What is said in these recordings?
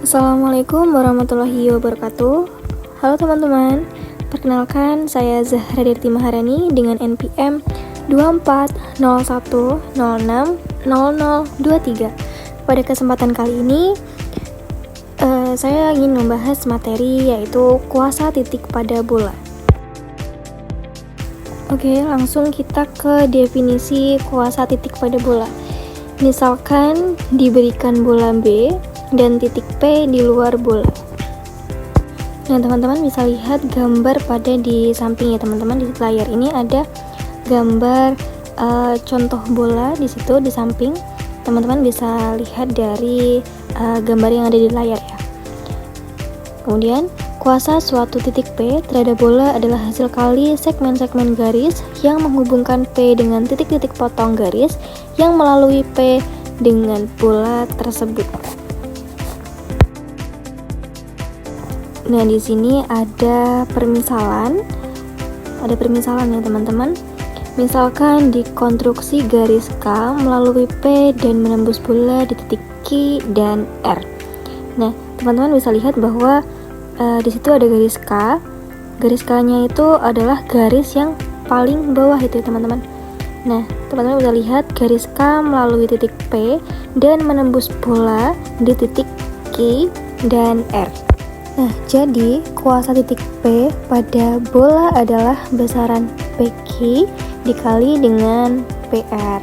Assalamualaikum warahmatullahi wabarakatuh. Halo teman-teman, perkenalkan saya Zahra Dirti Maharani dengan NPM 2401060023. Pada kesempatan kali ini saya ingin membahas materi yaitu kuasa titik pada bola. Oke, langsung kita ke definisi kuasa titik pada bola. Misalkan diberikan bola B dan titik P di luar bola. Nah, teman-teman bisa lihat gambar pada di samping ya teman-teman. Di layar ini ada gambar contoh bola di situ di samping. Teman-teman bisa lihat dari gambar yang ada di layar ya. Kemudian, kuasa suatu titik P terhadap bola adalah hasil kali segmen-segmen garis yang menghubungkan P dengan titik-titik potong garis yang melalui P dengan bola tersebut. Nah, di sini ada permisalan ya teman-teman. Misalkan dikonstruksi garis K melalui P dan menembus bola di titik Q dan R. Nah, teman-teman bisa lihat bahwa di situ ada garis K. Garis K-nya itu adalah garis yang paling bawah itu ya teman-teman. Nah, teman-teman bisa lihat garis K melalui titik P dan menembus bola di titik Q dan R. Nah, jadi kuasa titik P pada bola adalah besaran PQ dikali dengan PR.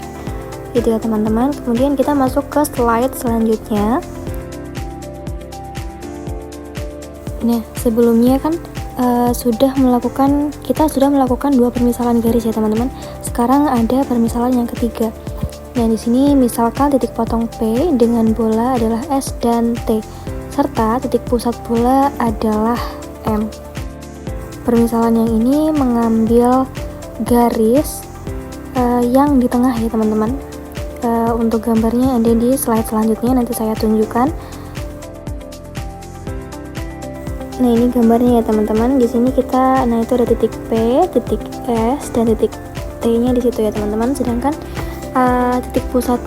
Gitu ya teman-teman. Kemudian kita masuk ke slide selanjutnya. Nah, sebelumnya kan kita sudah melakukan dua permisalan garis ya teman-teman. Sekarang ada permisalan yang ketiga. Nah, di sini misalkan titik potong P dengan bola adalah S dan T, serta titik pusat bola adalah M. Permisalan yang ini mengambil garis yang di tengah ya teman-teman. Untuk gambarnya ada di slide selanjutnya, nanti saya tunjukkan. Nah, ini gambarnya ya teman-teman. Di sini itu ada titik P, titik S, dan titik T-nya di situ ya teman-teman. Sedangkan titik pusat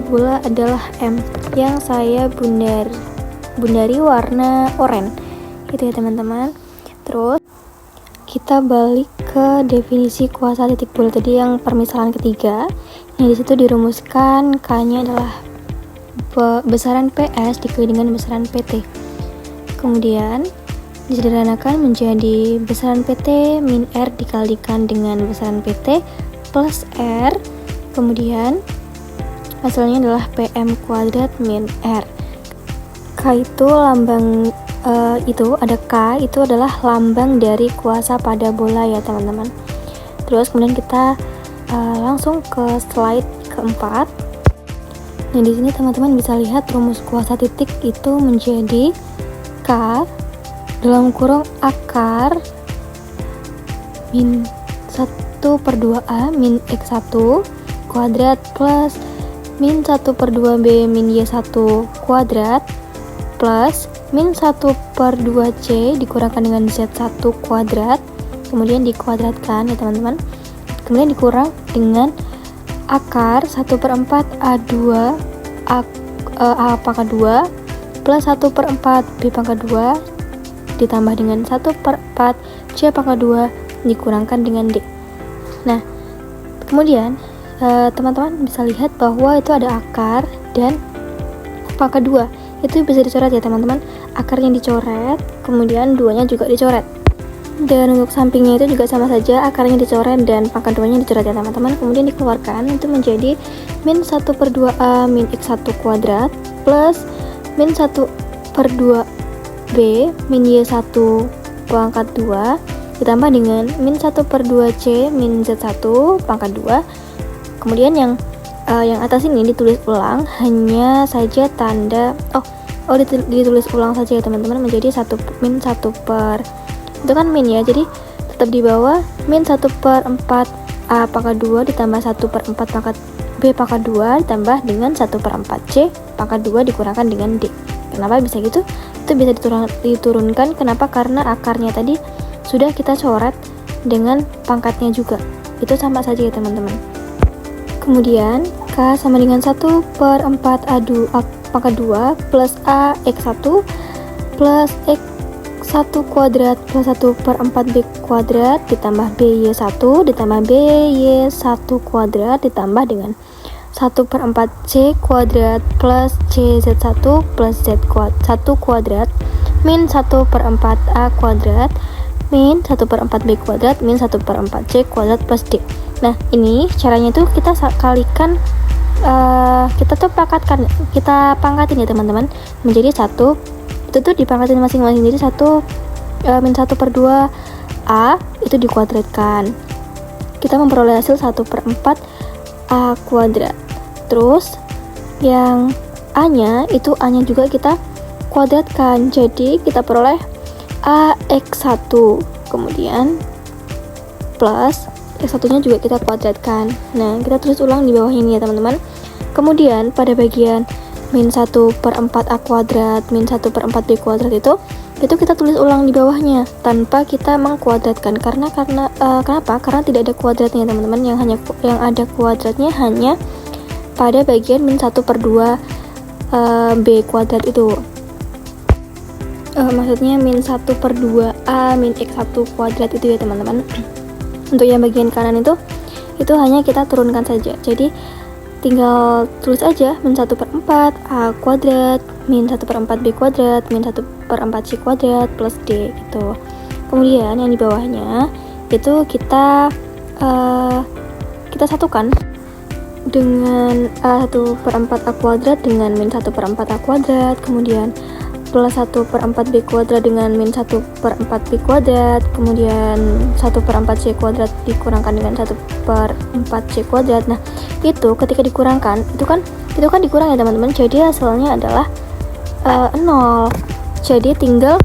bola adalah M yang saya bundari warna oranye. Itu ya teman-teman. Terus kita balik ke definisi kuasa titik bola tadi yang permisalan ketiga. Nah, di situ dirumuskan K-nya adalah besaran PS dikali dengan besaran PT. Kemudian disederhanakan menjadi besaran PT min R dikalikan dengan besaran PT plus R. Kemudian hasilnya adalah PM kuadrat min R. K itu lambang ada K itu adalah lambang dari kuasa pada bola ya teman-teman. Terus kemudian kita langsung ke slide keempat. Nah, di sini teman-teman bisa lihat rumus kuasa titik itu menjadi K dalam kurung akar min 1/2A min X1 kuadrat plus min 1/2B min Y1 kuadrat plus min 1/2C dikurangkan dengan Z1 kuadrat, kemudian dikuadratkan ya teman-teman, kemudian dikurang dengan akar 1/4 A2 A pangkat 2 plus 1/4 B pangkat 2 ditambah dengan 1/4 C pangkat 2 dikurangkan dengan D. Nah, kemudian teman-teman bisa lihat bahwa itu ada akar dan pangkat 2. Itu bisa dicoret ya teman-teman. Akarnya dicoret, kemudian 2-nya juga dicoret. Dan untuk sampingnya itu juga sama saja, akarnya dicoret dan pangkat 2-nya dicoret ya teman-teman. Kemudian dikeluarkan, itu menjadi min 1/2A min X1 kuadrat plus min 1/2B min Y1 pangkat 2 ditambah dengan min 1/2C min Z1 pangkat 2. Kemudian yang atas ini ditulis ulang, hanya saja tanda ditulis ulang saja ya teman-teman, menjadi min 1 per itu kan min ya, jadi tetap di bawah min 1/4 A pangkat 2 ditambah 1/4 pangkat B pangkat 2 ditambah dengan 1/4 C pangkat 2 dikurangkan dengan D. Kenapa bisa gitu? Itu bisa diturunkan. Kenapa? Karena akarnya tadi sudah kita coret dengan pangkatnya juga. Itu sama saja ya teman-teman. Kemudian K sama dengan 1/4 pangkat 2 plus A X1 plus X1 kuadrat plus 1/4 B kuadrat ditambah BY1 ditambah BY1 kuadrat ditambah dengan 1/4 C kuadrat plus CZ1 plus Z1 kuadrat min 1/4 A kuadrat min 1/4 B kuadrat min 1/4 C kuadrat plus D. Nah, ini caranya tuh kita kalikan, kita pangkatin ya teman-teman, menjadi 1, itu tuh dipangkatin masing-masing, jadi 1 min 1/2 A itu dikuadratkan, kita memperoleh hasil 1/4 A kuadrat. Terus yang A nya itu A nya juga kita kuadratkan, jadi kita peroleh AX1, kemudian plus X1 nya juga kita kuadratkan. Nah, kita tulis ulang di bawah ini ya teman-teman. Kemudian pada bagian min 1/4 A kuadrat min 1/4 B kuadrat itu kita tulis ulang di bawahnya tanpa kita mengkuadratkan, kenapa? Karena tidak ada kuadratnya teman-teman, yang ada kuadratnya hanya pada bagian min 1/2 B kuadrat itu. Maksudnya min 1/2 A min X1 kuadrat itu ya teman-teman. Untuk yang bagian kanan itu hanya kita turunkan saja, jadi tinggal tulis aja min 1/4 A kuadrat min 1/4 B kuadrat min 1/4 C kuadrat plus D gitu. Kemudian yang di bawahnya itu kita satukan dengan 1/4 A kuadrat dengan min 1/4 A kuadrat, kemudian plus 1/4 B kuadrat dengan min 1/4 B kuadrat, kemudian 1/4 C kuadrat dikurangkan dengan 1/4 C kuadrat. Nah, itu ketika dikurangkan, itu kan dikurang ya teman-teman, jadi hasilnya adalah 0. Jadi tinggal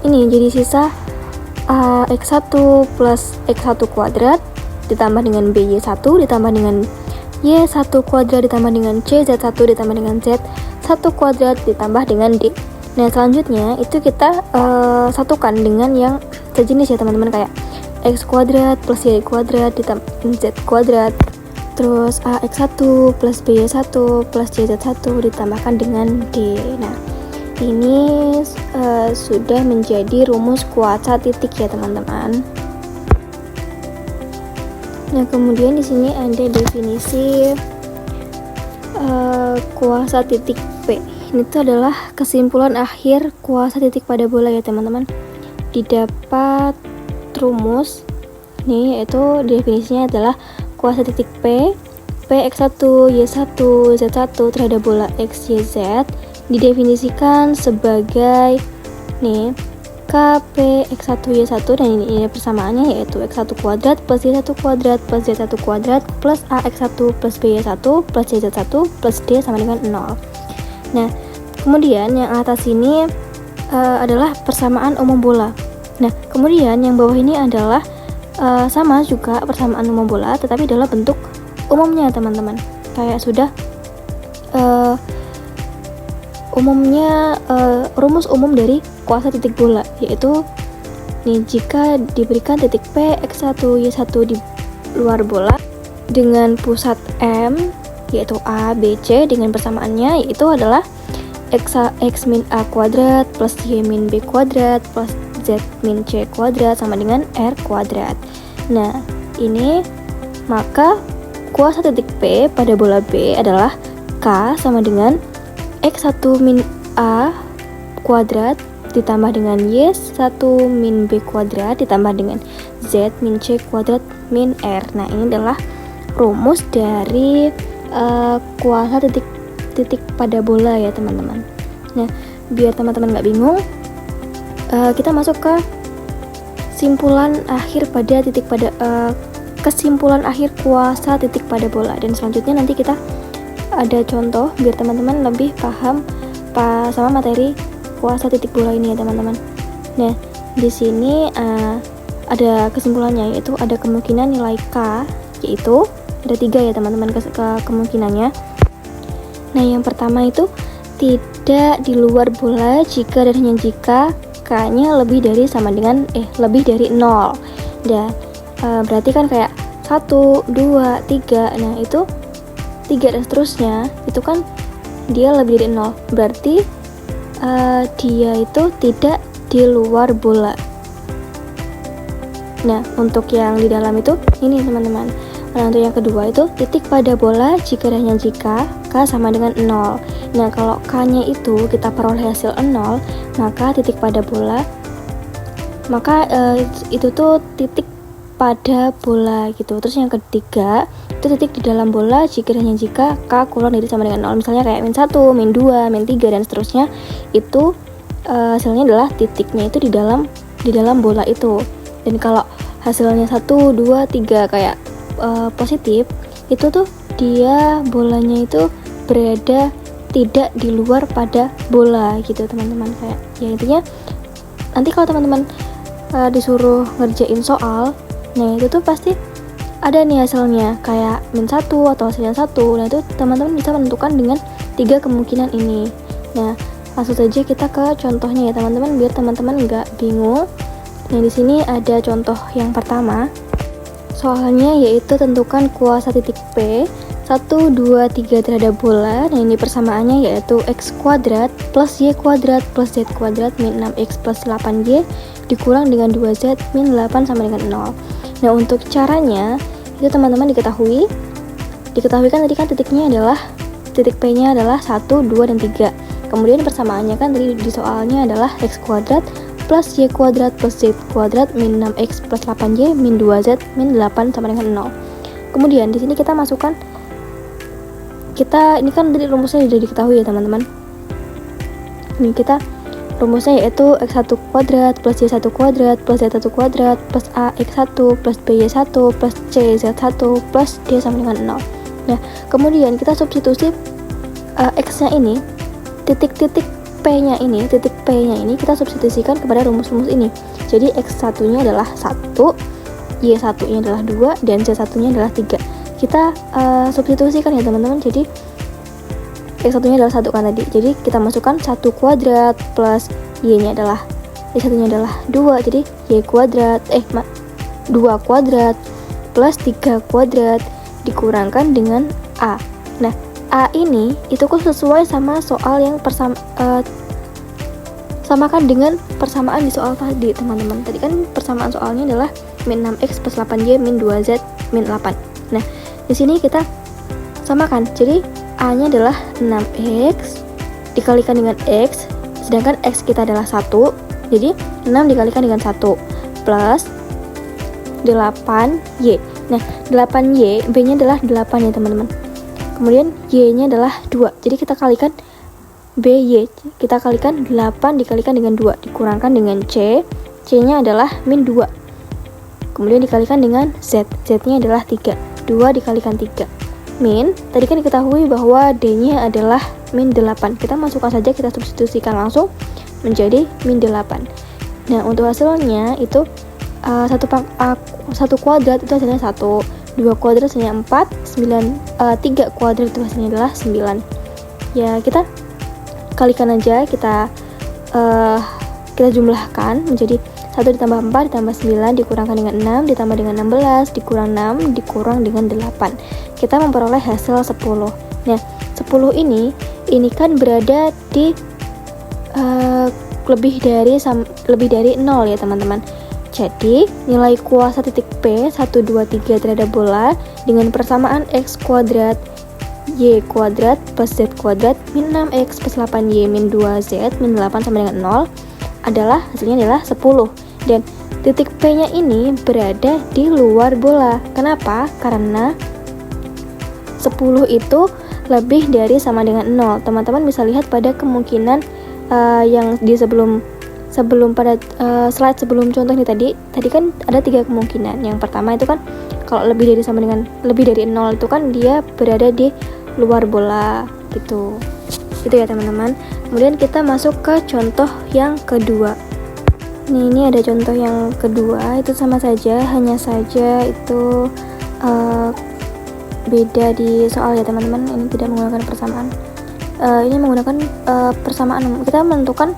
ini, jadi sisa X1 plus X1 kuadrat ditambah dengan BY1 ditambah dengan Y1 kuadrat ditambah dengan CZ1 ditambah dengan Z1 kuadrat ditambah dengan D. Nah, selanjutnya itu kita satukan dengan yang sejenis ya teman-teman, kayak X kuadrat plus Y kuadrat ditambah Z kuadrat, terus AX1 plus BY1 plus CZ1 ditambahkan dengan D. Nah, ini sudah menjadi rumus kuasa titik ya teman-teman. Nah, kemudian di sini ada definisi kuasa titik P. Ini tuh adalah kesimpulan akhir kuasa titik pada bola ya teman-teman. Didapat rumus nih, yaitu definisinya adalah kuasa titik P X1, Y1, Z1 terhadap bola X, Y, Z didefinisikan sebagai nih KP X1, Y1, dan ini persamaannya yaitu X1 kuadrat plus Y1 kuadrat plus Z1 kuadrat plus AX1 plus BY1 plus CZ1 plus D sama dengan 0. Nah, kemudian yang atas ini adalah persamaan umum bola. Nah, kemudian yang bawah ini adalah sama juga persamaan umum bola, tetapi adalah bentuk umumnya teman-teman. Kayak sudah umumnya rumus umum dari kuasa titik bola, yaitu nih, jika diberikan titik P X1 Y1 di luar bola dengan pusat M yaitu A, B, C dengan persamaannya yaitu adalah X min A kuadrat plus Y min B kuadrat plus Z min C kuadrat sama dengan R kuadrat. Nah, ini maka kuasa titik P pada bola B adalah K sama dengan X1 min A kuadrat ditambah dengan Y1 min B kuadrat ditambah dengan Z min C kuadrat min R. Nah, ini adalah rumus dari kuasa titik pada bola ya teman-teman. Nah, biar teman-teman nggak bingung, kita masuk ke kesimpulan akhir kuasa titik pada bola, dan selanjutnya nanti kita ada contoh biar teman-teman lebih paham sama materi kuasa titik bola ini ya teman-teman. Nah, di sini ada kesimpulannya, yaitu ada kemungkinan nilai K, yaitu ada 3 ya teman-teman kemungkinannya. Nah, yang pertama itu tidak di luar bola jika dan hanya jika K-nya lebih dari 0. Dan berarti kan kayak 1, 2, 3. Nah, itu 3 dan seterusnya itu kan dia lebih dari 0. Berarti dia itu tidak di luar bola. Nah, untuk yang di dalam itu ini teman-teman. Nah, untuk yang kedua itu titik pada bola jika dan hanya jika K sama dengan 0. Nah, kalau K-nya itu kita peroleh hasil 0, maka titik pada bola, maka itu tuh titik pada bola gitu. Terus yang ketiga itu titik di dalam bola jika dan hanya jika K kurang dari sama dengan 0. Misalnya kayak min 1, min 2, min 3 dan seterusnya. Itu hasilnya adalah titiknya itu di dalam bola itu. Dan kalau hasilnya 1, 2, 3 kayak positif, itu tuh dia bolanya itu berada tidak di luar pada bola gitu teman-teman. Kayak ya intinya nanti kalau teman-teman disuruh ngerjain soal, nah itu tuh pasti ada nih hasilnya kayak min 1 atau hasilnya 1. Nah itu teman-teman bisa menentukan dengan 3 kemungkinan ini. Nah langsung saja kita ke contohnya ya teman-teman, biar teman-teman nggak bingung. Nah di sini ada contoh yang pertama. Soalnya yaitu tentukan kuasa titik P 1, 2, 3 terhadap bola. Nah ini persamaannya yaitu x kuadrat plus y kuadrat plus z kuadrat min 6x plus 8y dikurang dengan 2z min 8 sama dengan 0. Nah untuk caranya itu teman-teman diketahui kan tadi kan titiknya adalah titik P nya adalah 1, 2, dan 3. Kemudian persamaannya kan tadi di soalnya adalah x kuadrat plus y kuadrat plus z kuadrat min 6x plus 8y min 2z min 8 sama dengan 0. Kemudian di sini kita masukkan, ini kan tadi rumusnya sudah diketahui ya teman-teman. Ini kita rumusnya yaitu x1 kuadrat plus y1 kuadrat plus z1 kuadrat plus ax1 plus by1 plus cz1 plus d sama dengan 0. Nah kemudian kita substitusi x-nya ini, titik-titik P-nya ini, titik P-nya ini kita substitusikan kepada rumus-rumus ini. Jadi X1-nya adalah 1, Y1-nya adalah 2, dan Z1-nya adalah 3. Kita substitusikan ya teman-teman. Jadi X1-nya adalah 1 kan tadi. Jadi kita masukkan 1 kuadrat plus Y-nya adalah Y1-nya adalah 2. Jadi Y kuadrat 2 kuadrat plus 3 kuadrat dikurangkan dengan A. Nah A ini itu kok sesuai sama soal yang samakan dengan persamaan di soal tadi teman-teman. Tadi kan persamaan soalnya adalah min 6x plus 8y min 2z min 8. Nah di sini kita samakan. Jadi A nya adalah 6x dikalikan dengan x, sedangkan x kita adalah 1. Jadi 6 dikalikan dengan 1 plus 8y. Nah 8y, b nya adalah 8 ya teman-teman. Kemudian y-nya adalah 2. Jadi kita kalikan by, kita kalikan 8 dikalikan dengan 2 dikurangkan dengan c. C-nya adalah min 2. Kemudian dikalikan dengan z. Z-nya adalah 3. 2 dikalikan 3. Min, tadi kan diketahui bahwa d-nya adalah min 8. Kita masukkan saja, kita substitusikan langsung menjadi min 8. Nah, untuk hasilnya itu 1 kuadrat itu hasilnya 1. 2 kuadrat hasilnya 4, 3 kuadrat itu hasilnya adalah 9. Ya, kita kalikan aja, kita jumlahkan menjadi 1 ditambah 4 ditambah 9 dikurangkan dengan 6 ditambah dengan 16 dikurang 6 dikurang dengan 8. Kita memperoleh hasil 10. Nah, 10 ini kan berada di lebih dari 0 ya teman-teman. Jadi, nilai kuasa titik P 1, 2, 3 terhadap bola dengan persamaan x kuadrat y kuadrat plus z kuadrat min 6x plus 8y min 2z min 8 sama dengan 0 hasilnya adalah 10. Dan titik P-nya ini berada di luar bola. Kenapa? Karena 10 itu lebih dari sama dengan 0. Teman-teman bisa lihat pada kemungkinan yang di sebelum pada slide sebelum contoh ini tadi kan ada 3 kemungkinan. Yang pertama itu kan kalau lebih dari 0 itu kan dia berada di luar bola gitu ya teman-teman. Kemudian kita masuk ke contoh yang kedua. Ini ada contoh yang kedua, itu sama saja, hanya saja itu beda di soal ya teman-teman. Ini tidak menggunakan persamaan. Ini menggunakan persamaan. Kita menentukan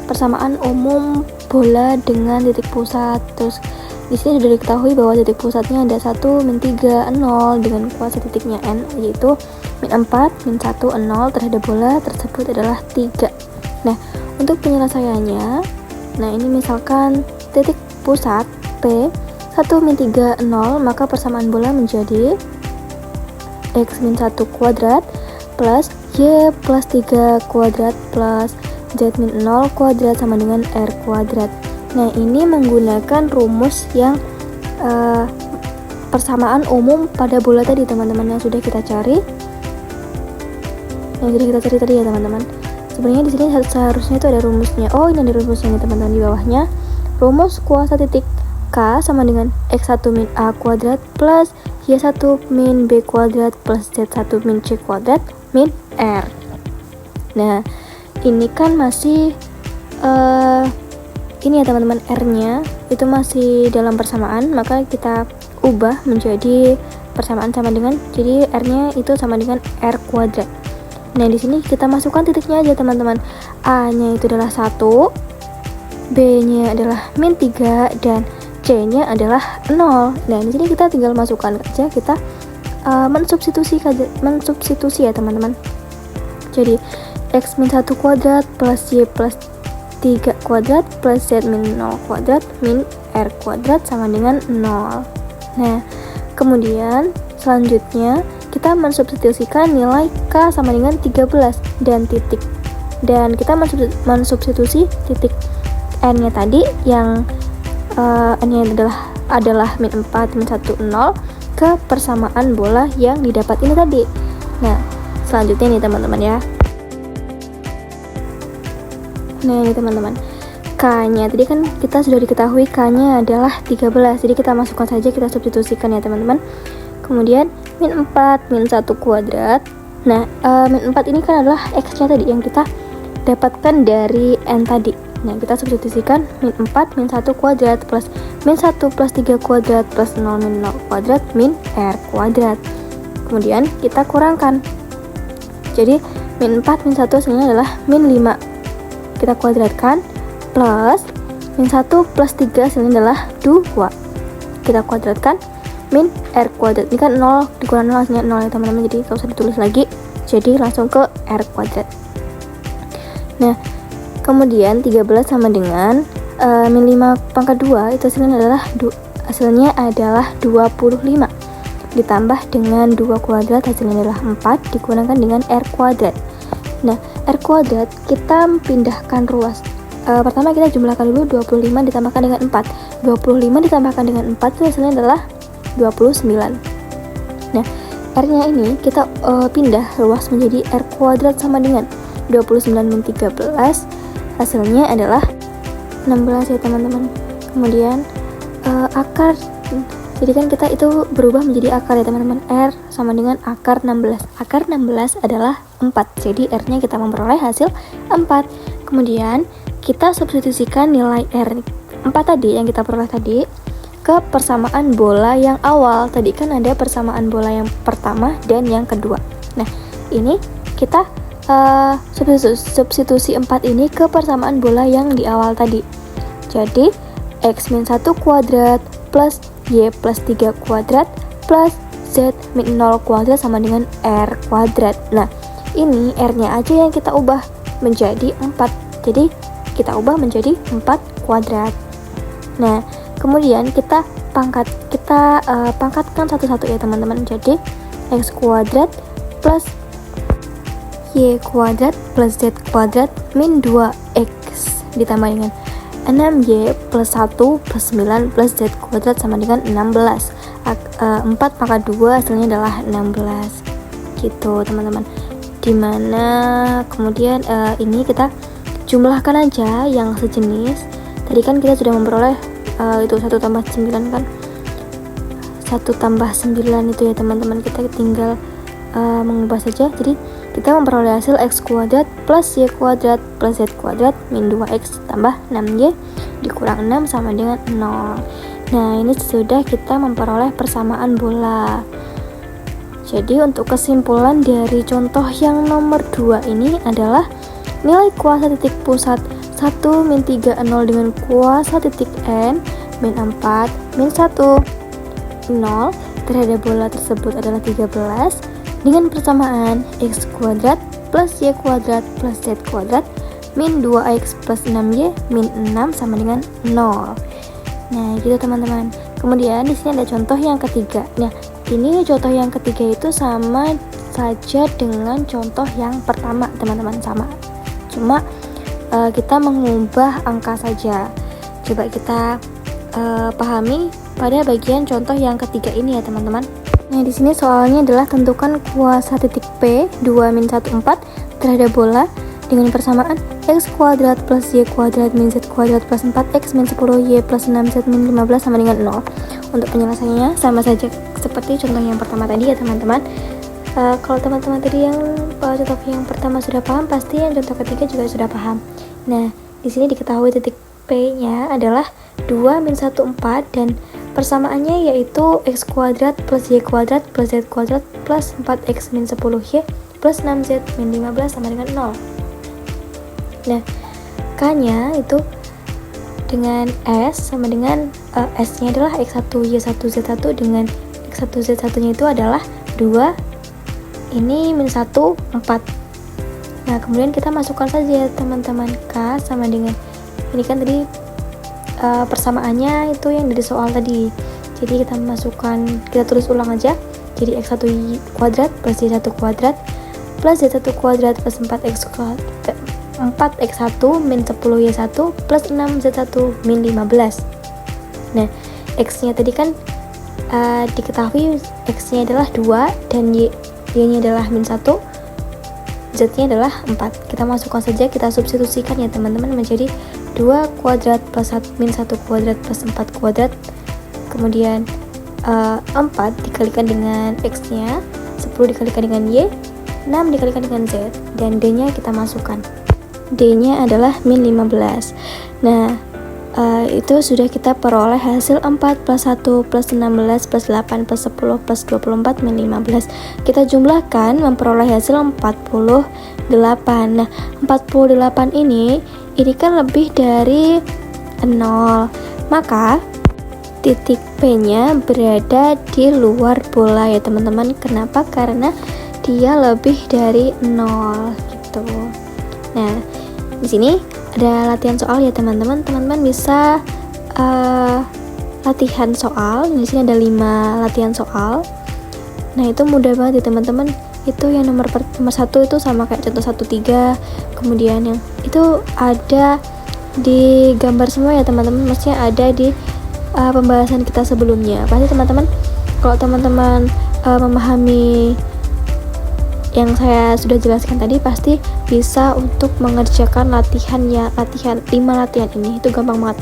persamaan umum bola dengan titik pusat. Terus Di sini sudah diketahui bahwa titik pusatnya ada 1, min 3, 0 dengan kuasa titiknya n, yaitu min 4, min 1, 0 terhadap bola tersebut adalah 3. Nah, untuk penyelesaiannya, nah ini misalkan titik pusat P 1, min 3, 0, maka persamaan bola menjadi x min 1 kuadrat plus y plus 3 kuadrat plus z min 0 kuadrat sama dengan r kuadrat. Nah, ini menggunakan rumus yang persamaan umum pada bola tadi, teman-teman, yang sudah kita cari. Tadi ya, teman-teman. Sebenarnya di sini seharusnya itu ada rumusnya. Oh, ini ada rumusnya nih, teman-teman, di bawahnya. Rumus kuasa titik K sama dengan x1 min a kuadrat plus y1 min b kuadrat plus z1 min c kuadrat min r. Nah, ini kan masih ini ya, teman-teman, r-nya itu masih dalam persamaan, maka kita ubah menjadi persamaan sama dengan, jadi r-nya itu sama dengan r kuadrat. Nah, di sini kita masukkan titiknya aja, teman-teman. A-nya itu adalah 1, B-nya adalah min 3 dan C-nya adalah 0. Nah, di sini kita tinggal masukkan aja, kita mensubstitusi ya, teman-teman. Jadi x min 1 kuadrat plus y plus 3 kuadrat plus z min 0 kuadrat min r kuadrat sama dengan 0. Nah, kemudian selanjutnya kita mensubstitusikan nilai k sama dengan 13 dan titik. Dan kita mensubstitusi titik n-nya tadi yang n-nya adalah min 4, min 1, 0 ke persamaan bola yang didapat ini tadi. Nah, selanjutnya nih, teman-teman, ya. Nah, ini, teman-teman, K-nya tadi kan kita sudah diketahui K-nya adalah 13, jadi kita masukkan saja, kita substitusikan ya, teman-teman. Kemudian min 4, min 1 kuadrat. Nah, min 4 ini kan adalah X-nya tadi yang kita dapatkan dari N tadi. Nah, kita substitusikan min 4, min 1 kuadrat plus min 1 plus 3 kuadrat plus 0 min 0 kuadrat min R kuadrat. Kemudian kita kurangkan. Jadi min 4, min 1 hasilnya adalah min 5. Kita kuadratkan plus min 1 plus 3 hasilnya adalah 2. Kita kuadratkan min R kuadrat. Ini kan 0 dikurang 0 hasilnya 0 ya, teman-teman. Jadi tidak usah ditulis lagi. Jadi langsung ke R kuadrat. Nah, kemudian 13 sama dengan min 5 pangkat 2 itu hasilnya adalah 25 ditambah dengan 2 kuadrat hasilnya adalah 4 dikurangkan dengan R kuadrat. Nah, R kuadrat kita pindahkan ruas. Pertama kita jumlahkan dulu 25 ditambahkan dengan 4. 25 ditambahkan dengan 4 itu hasilnya adalah 29. Nah, R-nya ini kita pindah ruas menjadi R kuadrat sama dengan 29 min 13 hasilnya adalah 16 ya, teman-teman. Kemudian akar, jadi kan kita itu berubah menjadi akar ya, teman-teman. R sama dengan akar 16. Akar 16 adalah 4, jadi R-nya kita memperoleh hasil 4. Kemudian kita substitusikan nilai R 4 tadi yang kita peroleh tadi ke persamaan bola yang awal. Tadi kan ada persamaan bola yang pertama dan yang kedua. Nah, ini kita substitusi 4 ini ke persamaan bola yang di awal tadi. Jadi x min 1 kuadrat plus y plus 3 kuadrat plus z min 0 kuadrat sama dengan r kuadrat. Nah, ini R-nya aja yang kita ubah menjadi 4. Jadi kita ubah menjadi 4 kuadrat. Nah, kemudian kita pangkatkan satu-satu ya, teman-teman. Jadi x kuadrat plus y kuadrat plus z kuadrat min 2x ditambah dengan 6y plus 1 plus 9 plus z kuadrat sama dengan 16. 4 pangkat 2 hasilnya adalah 16. Gitu, teman-teman. Dimana kemudian ini kita jumlahkan aja yang sejenis. Tadi kan kita sudah memperoleh itu 1 tambah 9 kan, 1 tambah 9 itu ya, teman-teman. Kita tinggal mengubah saja. Jadi kita memperoleh hasil x kuadrat plus y kuadrat plus z kuadrat min 2x tambah 6y dikurang 6 sama dengan 0. Nah, ini sudah kita memperoleh persamaan bola. Jadi untuk kesimpulan dari contoh yang nomor 2 ini adalah nilai kuasa titik pusat 1 min 3 0 dengan kuasa titik n min 4, min 1. 0 terhadap bola tersebut adalah 13 dengan persamaan x kuadrat plus y kuadrat plus z kuadrat min 2x plus 6y min 6 sama dengan 0. Nah, gitu teman-teman. Kemudian di sini ada contoh yang ketiga. Nah, ini contoh yang ketiga itu sama saja dengan contoh yang pertama, teman-teman, sama. Cuma kita mengubah angka saja. Coba kita pahami pada bagian contoh yang ketiga ini ya, teman-teman. Nah, di sini soalnya adalah tentukan kuasa titik P 2 min 1 4 terhadap bola dengan persamaan x kuadrat plus y kuadrat min z kuadrat plus 4x min 10y plus 6z min 15 sama dengan 0. Untuk penyelesaiannya sama saja seperti contoh yang pertama tadi ya, teman-teman. Kalau teman-teman tadi yang contoh yang pertama sudah paham, pasti yang contoh ketiga juga sudah paham. Nah, di sini diketahui titik P-nya adalah 2 min 1 4 dan persamaannya yaitu x kuadrat plus y kuadrat plus z kuadrat plus 4x min 10y plus 6z min 15 sama dengan 0. Nah, K-nya itu dengan S sama dengan S-nya adalah X1, Y1, Z1 dengan X1, Z1 nya itu adalah 2, ini min 1, 4. Nah, kemudian kita masukkan saja teman-teman, K sama dengan, ini kan tadi persamaannya itu yang dari soal tadi, jadi kita masukkan, kita tulis ulang aja, jadi X1 kuadrat plus Y1 kuadrat plus Z1 kuadrat plus 4x kuadrat 4x1 min 10y1 plus 6z1 min 15. Nah, x-nya tadi kan diketahui x-nya adalah 2 dan y-nya adalah min 1, z-nya adalah 4. Kita masukkan saja, kita substitusikan ya teman-teman, menjadi 2 kuadrat plus min 1 kuadrat plus 4 kuadrat, kemudian 4 dikalikan dengan x-nya, 10 dikalikan dengan y, 6 dikalikan dengan z, dan d-nya kita masukkan. D-nya adalah min 15. Nah, itu sudah kita peroleh hasil 4 plus 1 plus 16 plus 8 plus 10 plus 24 min 15. Kita jumlahkan memperoleh hasil 48. Nah, 48 ini kan lebih dari 0. Maka titik P-nya berada di luar bola ya teman-teman. Kenapa? Karena dia lebih dari 0 gitu. Nah, di sini ada latihan soal ya teman-teman. Teman-teman bisa latihan soal. Di sini ada 5 latihan soal. Nah, itu mudah banget ya teman-teman. Itu yang nomor 1 itu sama kayak contoh 1-3. Kemudian yang itu ada di gambar semua ya teman-teman. Maksudnya ada di pembahasan kita sebelumnya. Pasti teman-teman, kalau teman-teman memahami yang saya sudah jelaskan tadi, pasti bisa untuk mengerjakan latihan 5 latihan ini. Itu gampang banget.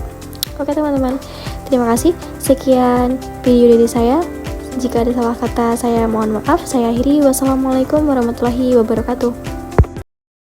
Oke teman-teman, terima kasih. Sekian video dari saya. Jika ada salah kata, saya mohon maaf. Saya akhiri. Wassalamualaikum warahmatullahi wabarakatuh.